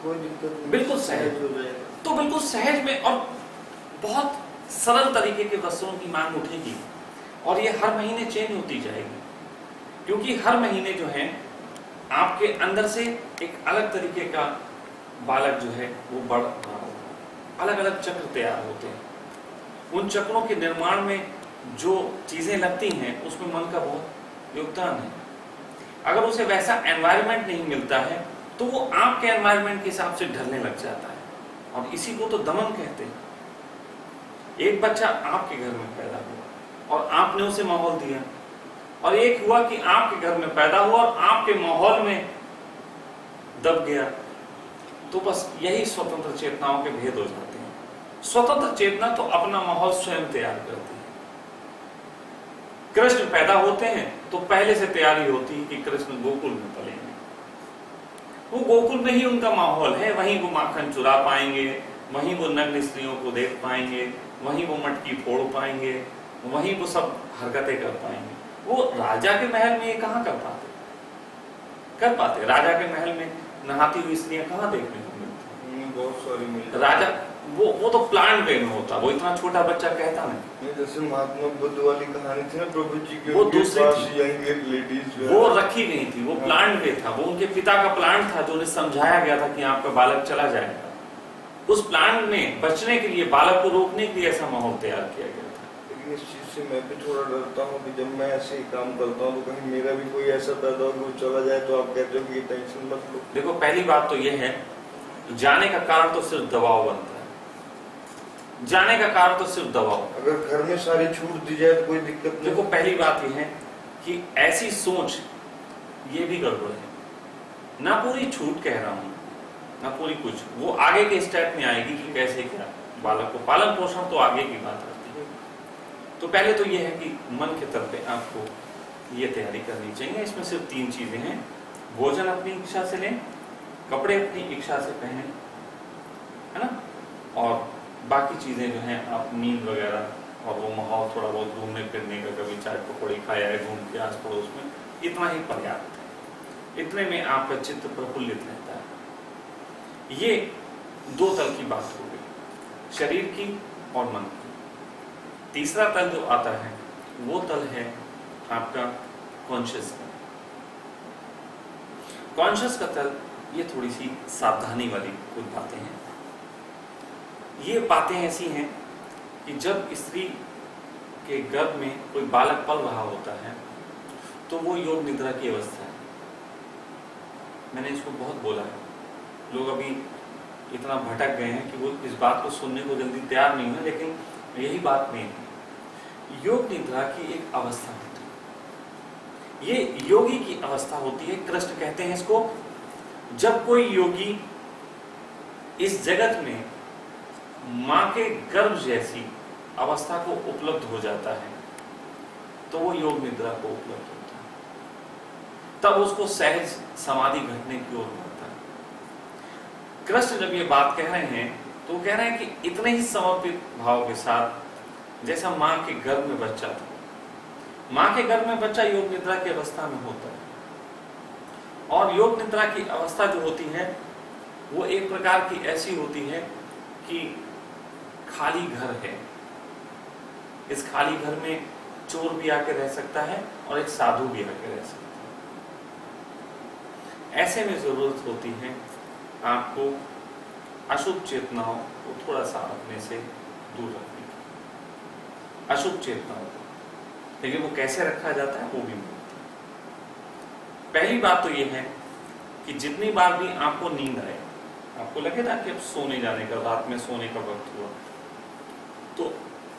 कोई दिक्कत नहीं, बिल्कुल सहज हो जाए, तो बिल्कुल सहज में और बहुत सरल तरीके के वस्त्रों की मांग उठेगी, और ये हर महीने चेंज होती जाएगी। क्योंकि हर महीने जो है आपके अंदर से एक अलग तरीके का बालक जो है वो बढ़ रहा होगा, अलग अलग चक्र तैयार होते हैं। उन चक्रों के निर्माण में जो चीजें लगती हैं उसमें मन का बहुत योगदान है। अगर उसे वैसा एनवायरनमेंट नहीं मिलता है तो वो आपके एनवायरनमेंट के हिसाब से ढलने लग जाता है, और इसी को तो दमन कहते हैं। एक बच्चा आपके घर में पैदा हुआ और आपने उसे माहौल दिया, और एक हुआ कि आपके घर में पैदा हुआ और आपके माहौल में दब गया, तो बस यही स्वतंत्र चेतनाओं के भेद हो जाते हैं। स्वतंत्र चेतना तो अपना माहौल स्वयं तैयार करती है। कृष्ण पैदा होते हैं तो पहले से तैयारी होती है कि कृष्ण गोकुल में पलेंगे, वो गोकुल में ही उनका माहौल है, वहीं वो माखन चुरा पाएंगे, वहीं वो नग्न स्त्रियों को देख पाएंगे, वहीं वो मटकी फोड़ पाएंगे, वहीं वो सब हरकतें कर पाएंगे। वो राजा के महल में ये कहाँ कर पाते? राजा के महल में नहाती हुई स्त्रियां कहाँ देखने को मिलती? बहुत सारी मिलती। राजा वो तो प्लांट वे में होता, वो इतना छोटा बच्चा कहता नहीं। जैसे महात्मा बुद्ध वाली कहानी थी ना, प्रभु जी की, वो दूसरी लेडीज वो रखी गई थी, वो प्लांट वे था, वो उनके पिता का प्लांट था जो उन्हें समझाया गया था कि आपका बालक चला जाएगा। उस प्लांट में बचने के लिए, बालक को रोकने के लिए ऐसा माहौल तैयार किया गया था। लेकिन इस चीज से मैं भी थोड़ा डरता हूँ कि जब मैं ऐसे ही काम करता हूँ तो कहीं मेरा भी कोई ऐसा पैदा हो कि वो चला जाए, तो आप कहते हो कि टेंशन मत लो। देखो, पहली बात तो ये है, जाने का कारण तो सिर्फ दबाव बनता है। जाने का कारण तो सिर्फ दबाव। अगर घर में सारी छूट दी जाए तो कोई दिक्कत नहीं। देखो, पहली बात यह है कि ऐसी सोच ये भी गड़बड़ है। ना पूरी छूट कह रहा हूं, ना पूरी कुछ, वो आगे के स्टेप में आएगी कि कैसे क्या बालक को पालन पोषण तो आगे की बात आती है। तो पहले तो ये है कि मन के तल पे आपको ये तैयारी करनी चाहिए। इसमें सिर्फ 3 चीजें हैं: भोजन अपनी इच्छा से लें, कपड़े अपनी इच्छा से पहने, है ना, और बाकी चीजें जो हैं आप नींद वगैरह और वो माहौल थोड़ा बहुत घूमने फिरने का, कभी चाय पकौड़ी खाया है घूम के आस पड़ोस में, इतना ही पर्याप्त है। इतने में आपका चित्त प्रफुल्लित रहता है। ये दो तल की बात हो गई, शरीर की और मन की। तीसरा तल जो आता है वो तल है आपका कॉन्शियस का। कॉन्शियस का तल, ये थोड़ी सी सावधानी वाली कुछ बातें हैं। ये बातें ऐसी हैं कि जब स्त्री के गर्भ में कोई बालक पल रहा होता है तो वो योग निद्रा की अवस्था है। मैंने इसको बहुत बोला है, लोग अभी इतना भटक गए हैं कि वो इस बात को सुनने को जल्दी तैयार नहीं है, लेकिन यही बात नहीं है। योग निद्रा की एक अवस्था होती है, ये योगी की अवस्था होती है। कृष्ण कहते हैं इसको, जब कोई योगी इस जगत में मां के गर्भ जैसी अवस्था को उपलब्ध हो जाता है तो वो योग निद्रा को उपलब्ध होता है, तब उसको सहज समाधि घटने की ओर बढ़ता है। कृष्ण जब ये बात कह रहे हैं तो वो कह रहे हैं कि इतने ही समर्पित भाव के साथ जैसा मां के गर्भ में बच्चा था, मां के गर्भ में बच्चा योग निद्रा की अवस्था में होता है। और योग निद्रा की अवस्था जो होती है वो एक प्रकार की ऐसी होती है कि खाली घर है। इस खाली घर में चोर भी आके रह सकता है और एक साधु भी आके रह सकता है। ऐसे में जरूरत होती है आपको अशुभ चेतनाओं को थोड़ा सा अपने से दूर रखने की। अशुभ चेतनाओं को, लेकिन वो कैसे रखा जाता है वो भी मिलता है। पहली बात तो ये है कि जितनी बार भी आपको नींद आए, आपको लगे ना कि अब सोने जाने का, रात में सोने का वक्त हुआ, तो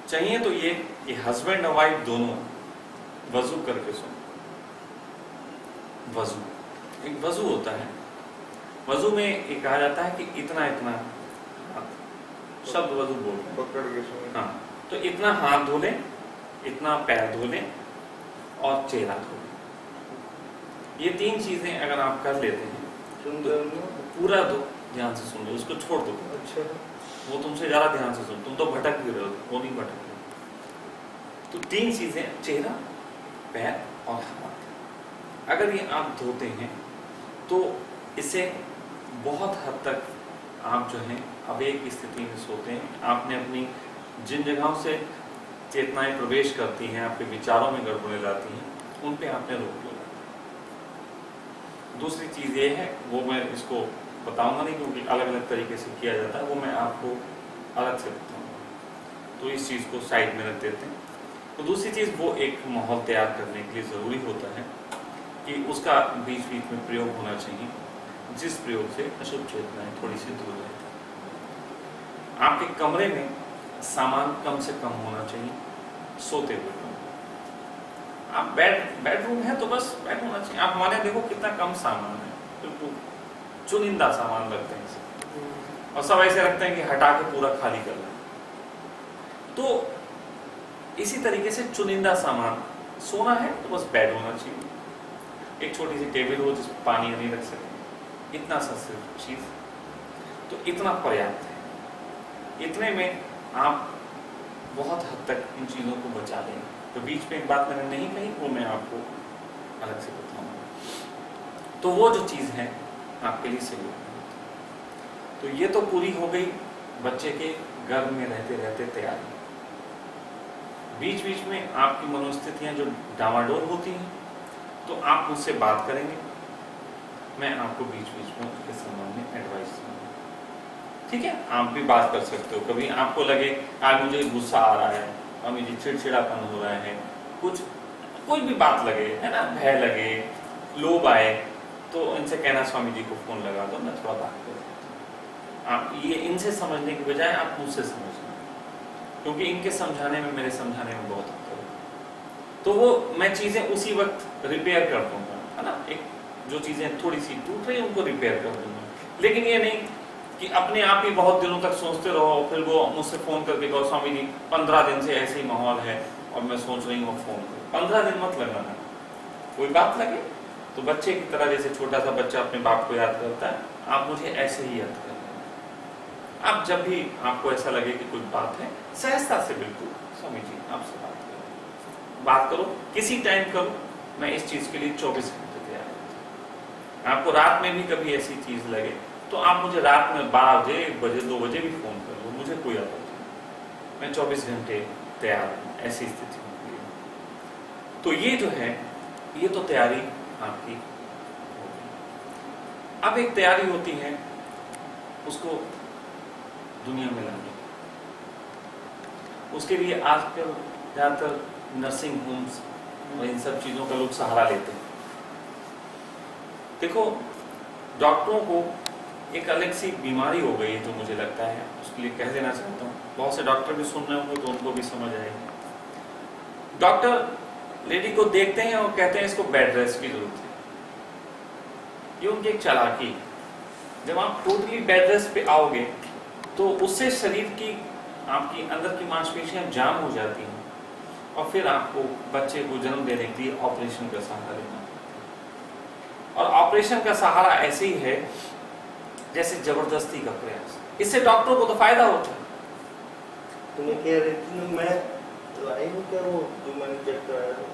चाहिए तो ये कि हस्बैंड और वाइफ दोनों वजू करके सोए। वजू, एक वजू होता है, वजू में एक कहा जाता है कि इतना इतना शब्द वजू बोलते पकड़ के सोए। हाँ, तो इतना हाथ धो लें, इतना पैर धो लें और चेहरा धो लें। ये तीन चीजें अगर आप कर लेते हैं सुंदर तो पूरा दो, ध्यान से सुन लो, उसको छोड़ दो। अच्छा, वो तुमसे ज्यादा ध्यान से सुन, तुम तो भटक भी रहे हो, वो नहीं भटक रहे। तो तीन चीजें, चेहरा, पैर और हाथ, अगर ये आप धोते हैं तो इससे बहुत हद तक आप जो है अब एक स्थिति में सोते हैं। आपने अपनी जिन जगहों से चेतनाएं प्रवेश करती हैं, आपके विचारों में गड़बड़े लाती हैं, उन पे आपने रोक लिया। दूसरी चीज ये है, वो मैं इसको बताऊंगा नहीं क्योंकि अलग अलग तरीके से किया जाता है, वो मैं आपको अलग से बताऊंगा, तो इस चीज को साइड में रख देते हैं। तो दूसरी चीज, वो एक माहौल तैयार करने के लिए जरूरी होता है कि उसका बीच बीच में प्रयोग होना चाहिए, जिस प्रयोग से अशुभ चेतनाएं थोड़ी सी दूर रहती है। आपके कमरे में सामान कम से कम होना चाहिए सोते हुए। आप बेडरूम है तो बस बेड होना चाहिए। आप हमारे देखो कितना कम सामान है, बिल्कुल चुनिंदा सामान रखते हैं इसे, और सब ऐसे रखते हैं कि हटा के पूरा खाली कर लें। तो इसी तरीके से चुनिंदा सामान, सोना है तो बस बेड होना चाहिए, एक छोटी सी टेबल हो जिसमें पानी नहीं रख सके, इतना सा सिर्फ चीज, तो इतना पर्याप्त है। इतने में आप बहुत हद तक इन चीजों को बचा लेंगे। तो बीच में एक बात मैंने नहीं कही, वो मैं आपको अलग से बताऊंगा। तो वो जो चीज है आपके लिए सही होगी। तो ये तो पूरी हो गई बच्चे के गर्भ में रहते रहते तैयारी। बीच बीच में आपकी मनोस्थितियां जो डामाडोल होती हैं, तो आप मुझसे बात करेंगे, मैं आपको बीच बीच में उसके संबंध में एडवाइस दूंगा। ठीक है, आप भी बात कर सकते हो। कभी आपको लगे आज मुझे गुस्सा आ रहा है और मुझे चिड़चिड़ापन हो रहा है, कुछ कोई भी बात लगे, है ना, भय लगे, लोभ आए, तो इनसे कहना स्वामी जी को फोन लगा दो, मैं थोड़ा बात करूँ। आप ये इनसे समझने की बजाय आप मुझसे समझना, क्योंकि इनके समझाने में मेरे समझाने में बहुत अंतर है। तो वो मैं चीजें उसी वक्त रिपेयर कर दूंगा, है ना। एक जो चीजें थोड़ी सी टूट रही है उनको रिपेयर कर दूंगा, लेकिन ये नहीं कि अपने आप ही बहुत दिनों तक सोचते रहो, फिर वो मुझसे फोन करके कहो स्वामी जी 15 दिन से ऐसे ही माहौल है और मैं सोच रही हूँ फोन करो। 15 दिन मत लगाना। कोई बात लगे तो बच्चे की तरह, जैसे छोटा सा बच्चा अपने बाप को याद करता है, आप मुझे ऐसे ही याद करें। आप जब भी आपको ऐसा लगे कि कोई बात है, सहजता से बिल्कुल स्वामी जी आपसे बात करो, किसी टाइम करो, मैं इस चीज के लिए 24 घंटे तैयार हूँ। आपको रात में भी कभी ऐसी चीज लगे तो आप मुझे रात में 12 बजे, 1 बजे, 2 बजे भी फोन कर लो, मुझे कोई आपत्ति नहीं, मैं 24 घंटे तैयार हूँ, ऐसी स्थिति होती है। तो ये जो है, ये तो तैयारी आपकी होगी। अब एक तैयारी होती है उसको दुनिया में लाने की। उसके लिए आजकल ज्यादातर नर्सिंग होम्स और इन सब चीजों का लोग सहारा लेते हैं। देखो, डॉक्टरों को एक अलग सी बीमारी हो गई है जो मुझे लगता है, उसके लिए कह देना चाहता हूँ, बहुत से डॉक्टर भी सुन रहे होंगे तो उनको भी समझ आएगी। डॉक्टर लेडी को देखते हैं और कहते हैं इसको बेड रेस्ट की जरूरत है। ये उनकी एक चालाकी है। जब आप टोटली बेड रेस्ट पे आओगे तो उससे शरीर की, आपकी अंदर की मांसपेशियां जाम हो जाती हैं और फिर आपको बच्चे को जन्म देने के लिए ऑपरेशन का सहारा लेना पड़ता है। और ऑपरेशन का सहारा ऐसे ही है जैसे जबरदस्ती का प्रयास। इससे डॉक्टरों को तो फायदा होता है। तुम्हें कह रही थी ना, मैं लाई हूँ क्या वो जो मैंने चेक कराया था?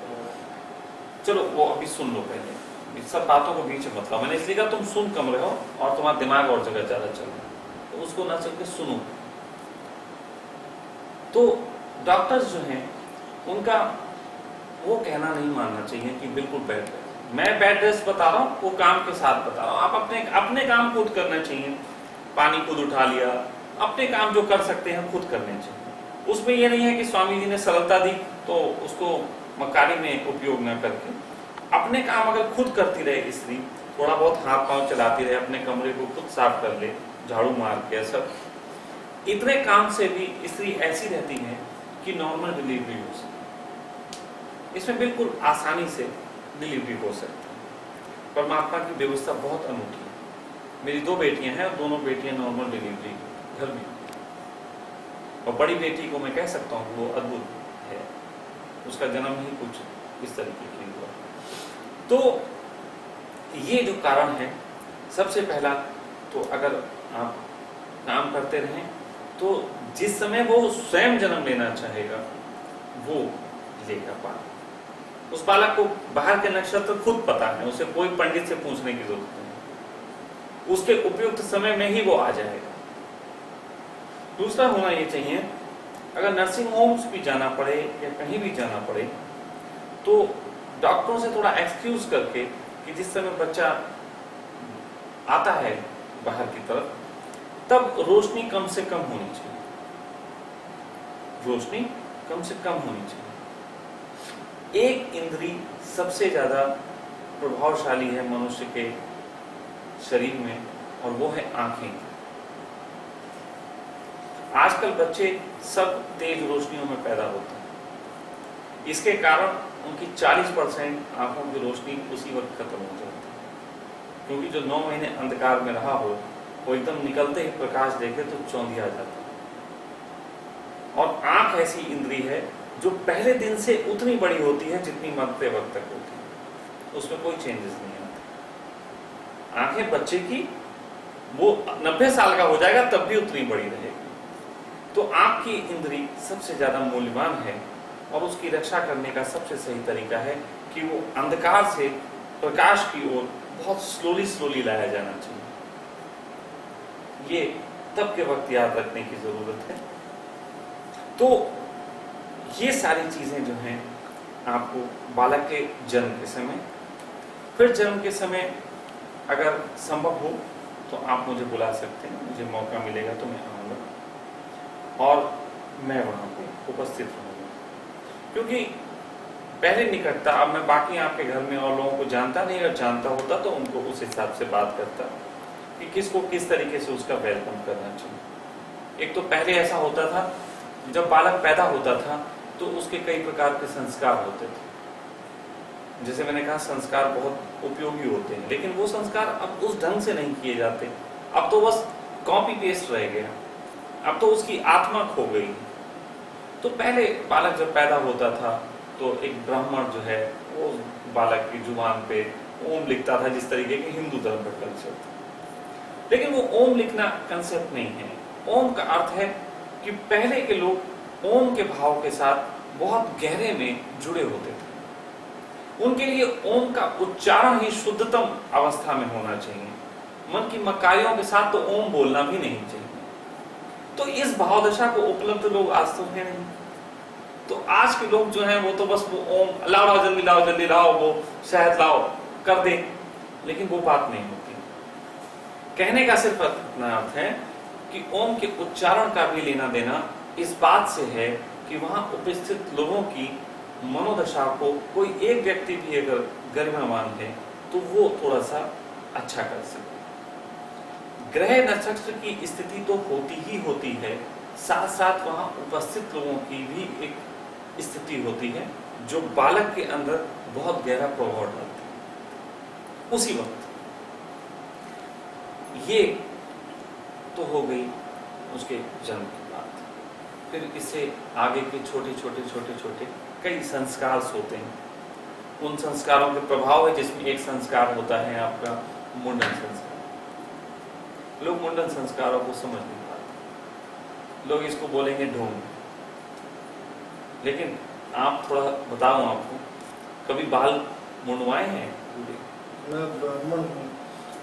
चलो वो अभी सुन लो पहले, इस सब बातों को बीच में मत लाओ। मैंने इसलिए कहा तुम सुन कम रहे हो और तुम्हारा दिमाग और जगह ज्यादा चल रहा है, तो उसको ना चल के सुनो। तो डॉक्टर्स जो हैं उनका वो कहना नहीं मानना चाहिए कि बिल्कुल बेड रेस्ट, मैं बेड रेस्ट बता रहा हूँ, वो काम के साथ बता रहा हूँ। आप अपने अपने काम खुद करना चाहिए। पानी खुद उठा लिया, अपने काम जो कर सकते हैं खुद करने चाहिए। उसमें ये नहीं है कि स्वामी जी ने सरलता दी तो उसको मक्कारी में उपयोग न करके अपने काम अगर खुद करती रहे स्त्री, थोड़ा बहुत हाथ पांव चलाती रहे, अपने कमरे को खुद साफ कर ले, झाड़ू मार के, सब इतने काम से भी स्त्री ऐसी रहती है कि नॉर्मल डिलीवरी हो सकती। इसमें बिल्कुल आसानी से डिलीवरी हो सकती है। परमात्मा की व्यवस्था बहुत अनूठी है। मेरी 2 बेटियां हैं और दोनों बेटियां नॉर्मल डिलीवरी घर में, और बड़ी बेटी को मैं कह सकता हूँ वो अद्भुत है, उसका जन्म ही कुछ इस तरीके की हुआ। तो ये जो कारण है, सबसे पहला तो अगर आप काम करते रहें तो जिस समय वो स्वयं जन्म लेना चाहेगा वो लेगा बालक। उस बालक को बाहर के नक्षत्र खुद पता है, उसे कोई पंडित से पूछने की जरूरत नहीं, उसके उपयुक्त समय में ही वो आ जाएगा। दूसरा होना ये चाहिए, अगर नर्सिंग होम्स भी जाना पड़े या कहीं भी जाना पड़े तो डॉक्टरों से थोड़ा एक्सक्यूज करके कि जिस समय बच्चा आता है बाहर की तरफ तब रोशनी कम से कम होनी चाहिए, रोशनी कम से कम होनी चाहिए। एक इंद्री सबसे ज्यादा प्रभावशाली है मनुष्य के शरीर में और वो है आंखें। आजकल बच्चे सब तेज रोशनियों में पैदा होते हैं, इसके कारण उनकी 40% आंखों की रोशनी उसी वक्त खत्म हो जाती है, क्योंकि जो 9 महीने अंधकार में रहा हो वो एकदम निकलते ही प्रकाश देखे तो चौंधिया जाता है। और आंख ऐसी इंद्री है जो पहले दिन से उतनी बड़ी होती है जितनी मरते वक्त तक होती है, उसमें कोई चेंजेस नहीं आते। आंखें बच्चे की वो 90 साल का हो जाएगा तब भी उतनी बड़ी रहेगी। तो आंख की इंद्री सबसे ज्यादा मूल्यवान है और उसकी रक्षा करने का सबसे सही तरीका है कि वो अंधकार से प्रकाश की ओर बहुत स्लोली लाया जाना चाहिए। ये तब के वक्त याद रखने की जरूरत है। तो ये सारी चीजें जो हैं आपको बालक के जन्म के समय, फिर जन्म के समय अगर संभव हो तो आप मुझे बुला सकते हैं, मुझे मौका मिलेगा तो मैं आऊँगा और मैं वहाँ पे उपस्थित रहूँगा। क्योंकि पहले निकटता, अब मैं बाकी आपके घर में और लोगों को जानता नहीं, अगर जानता होता तो उनको उस हिसाब से बात करता कि किसको किस तरीके से उसका वेलकम करना चाहिए। एक तो पहले ऐसा होता था, जब बालक पैदा होता था तो उसके कई प्रकार के संस्कार होते थे। जैसे मैंने कहा संस्कार बहुत उपयोगी होते हैं, लेकिन वो संस्कार अब उस ढंग से नहीं किए जाते। अब तो बस कॉपी पेस्ट रह गया, अब तो उसकी आत्मा खो गई। तो पहले बालक जब पैदा होता था तो एक ब्राह्मण जो है वो बालक की जुबान पे ओम लिखता था, जिस तरीके के हिंदू धर्म का कल्चर था। लेकिन वो ओम लिखना कंसेप्ट नहीं है। ओम का अर्थ है कि पहले के लोग ओम के भाव के साथ बहुत गहरे में जुड़े होते थे। उनके लिए ओम का उच्चारण ही शुद्धतम अवस्था में होना चाहिए। मन की मकारियों के साथ तो ओम बोलना भी नहीं चाहिए। तो इस भावदशा को उपलब्ध लोग आज तो है नहीं। तो आज के लोग जो हैं वो तो बस वो ओम लाओ जल्दी लाओ, वो शहद लाओ कर दे, लेकिन वो बात नहीं होती। कहने का सिर्फ इतना अर्थ है कि ओम के उच्चारण का भी लेना देना इस बात से है कि वहां उपस्थित लोगों की मनोदशा को कोई एक व्यक्ति भी अगर गरिमावान है तो वो थोड़ा सा अच्छा कर सके। ग्रह नक्षत्र की स्थिति तो होती ही होती है, साथ साथ वहां उपस्थित लोगों की भी एक स्थिति होती है जो बालक के अंदर बहुत गहरा प्रभाव डालती है उसी वक्त। ये तो हो गई उसके जन्म की बात। फिर इससे आगे के छोटे कई संस्कार होते हैं। उन संस्कारों के प्रभाव है जिसमें एक संस्कार होता है आपका मुंडन संस्कार। लोग मुंडन संस्कारों को समझ नहीं पाते, लोग इसको बोलेंगे ढोंग। लेकिन आप थोड़ा बताऊं आपको, कभी बाल मुंडवाए हैं? मैं ब्राह्मण हूँ।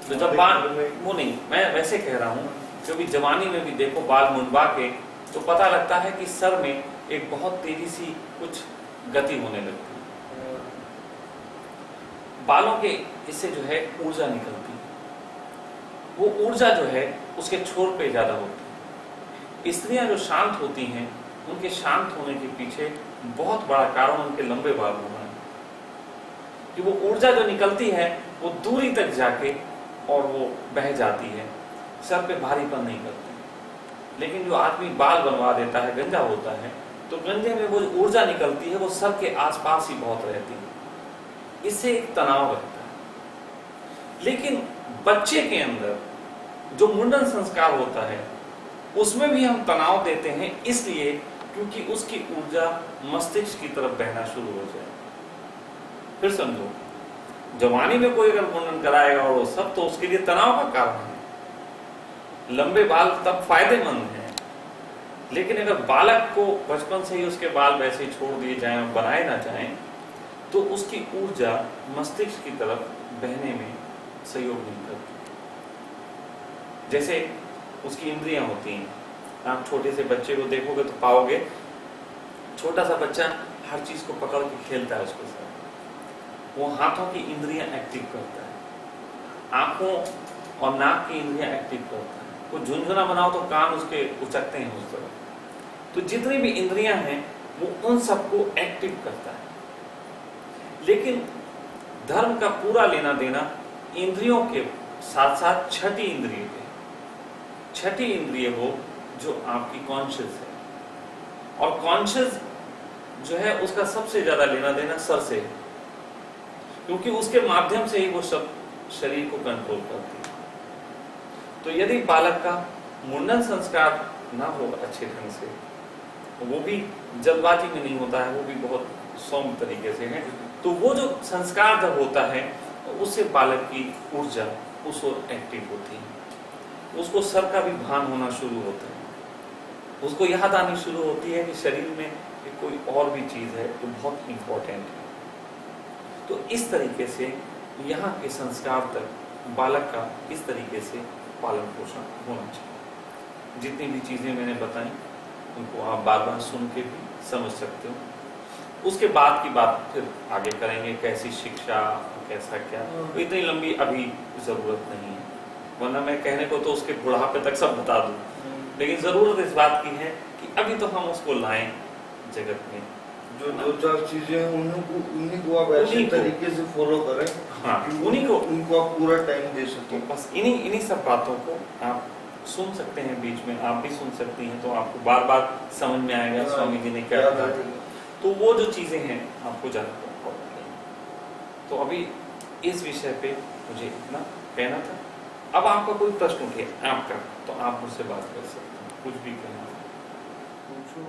तो जब बाल वो नहीं, मैं वैसे कह रहा हूँ, कभी जवानी में भी देखो बाल मुंडवा के तो पता लगता है कि सर में एक बहुत तेजी सी कुछ गति होने लगती है। बालों के इससे जो है ऊर्जा निकलती है, वो ऊर्जा जो है उसके छोर पे ज्यादा होती है। स्त्रियां जो शांत होती हैं उनके शांत होने के पीछे बहुत बड़ा कारण उनके लंबे बाल होना है कि वो ऊर्जा जो निकलती है वो दूरी तक जाके और वो बह जाती है, सर पे भारीपन नहीं करती। लेकिन जो आदमी बाल बनवा देता है, गंजा होता है, तो गंजे में वो ऊर्जा निकलती है वो सर के आसपास ही बहुत रहती है, इससे एक तनाव रहता है। लेकिन बच्चे के अंदर जो मुंडन संस्कार होता है उसमें भी हम तनाव देते हैं, इसलिए क्योंकि उसकी ऊर्जा मस्तिष्क की तरफ बहना शुरू हो जाए। फिर समझो, जवानी में कोई अगर मुंडन कराएगा और वो सब, तो उसके लिए तनाव का कारण है। लंबे बाल तब फायदेमंद हैं, लेकिन अगर बालक को बचपन से ही उसके बाल वैसे ही छोड़ दिए जाएं और बनाए ना जाएं तो उसकी ऊर्जा मस्तिष्क की तरफ बहने में सहयोग नहीं करती। जैसे उसकी इंद्रियां होती हैं, आप छोटे से बच्चे को देखोगे तो पाओगे छोटा सा बच्चा हर चीज को पकड़ के खेलता है उसके साथ। वो हाथों की इंद्रियां एक्टिव करता है, आंखों और नाक की इंद्रियां एक्टिव करता है। वो झुनझुना बनाओ तो कान उसके उचकते हैं उस तरफ। तो जितनी भी इंद्रियां हैं वो उन सबको एक्टिव करता है। लेकिन धर्म का पूरा लेना देना इंद्रियों के साथ साथ छठी इंद्रिय है। छठी इंद्रिय वो जो आपकी कॉन्शियस है, और कॉन्शियस जो है उसका सबसे ज्यादा लेना देना सर से है, क्योंकि उसके माध्यम से ही वो सब शरीर को कंट्रोल करती है। तो यदि बालक का मुंडन संस्कार ना हो अच्छे ढंग से, वो भी जल्दबाजी में नहीं होता है, वो भी बहुत सौम्य तरीके से है, तो वो जो संस्कार जब होता है उससे बालक की ऊर्जा उस ओर एक्टिव होती है, उसको सर का भी भान होना शुरू होता है, उसको याद आनी शुरू होती है कि शरीर में कोई और भी चीज है जो बहुत इंपॉर्टेंट है। तो इस तरीके से यहाँ के संस्कार तक बालक का इस तरीके से पालन पोषण होना चाहिए। जितनी भी चीजें मैंने बताई उनको आप बार बार सुन के भी समझ सकते हो। उसके बाद की बात फिर आगे करेंगे, कैसी शिक्षा, कैसा क्या, तो इतनी लंबी अभी जरूरत नहीं है, वरना मैं कहने को तो उसके बुढ़ापे तक सब बता दूं। लेकिन जरूरत इस बात की है कि अभी तो हम उसको लाएं जगत में। जो दो चार चीजें हैं उन्हीं को आप ऐसे तरीके से फॉलो करें, हाँ, उन्हीं को उनको आप पूरा टाइम दे सकें। बस इन्हीं सब बातों को आप सुन सकते हैं, बीच में आप भी सुन सकती हैं, तो आपको बार बार समझ में आएगा स्वामी जी ने क्या कहा। तो वो जो चीजें हैं आपको ज्यादा फॉलो करें। तो अभी इस विषय पे मुझे इतना कहना था। अब आपका कोई प्रश्न उठे आपका, तो आप मुझसे बात कर सकते हैं, कुछ भी कहना। पूछो।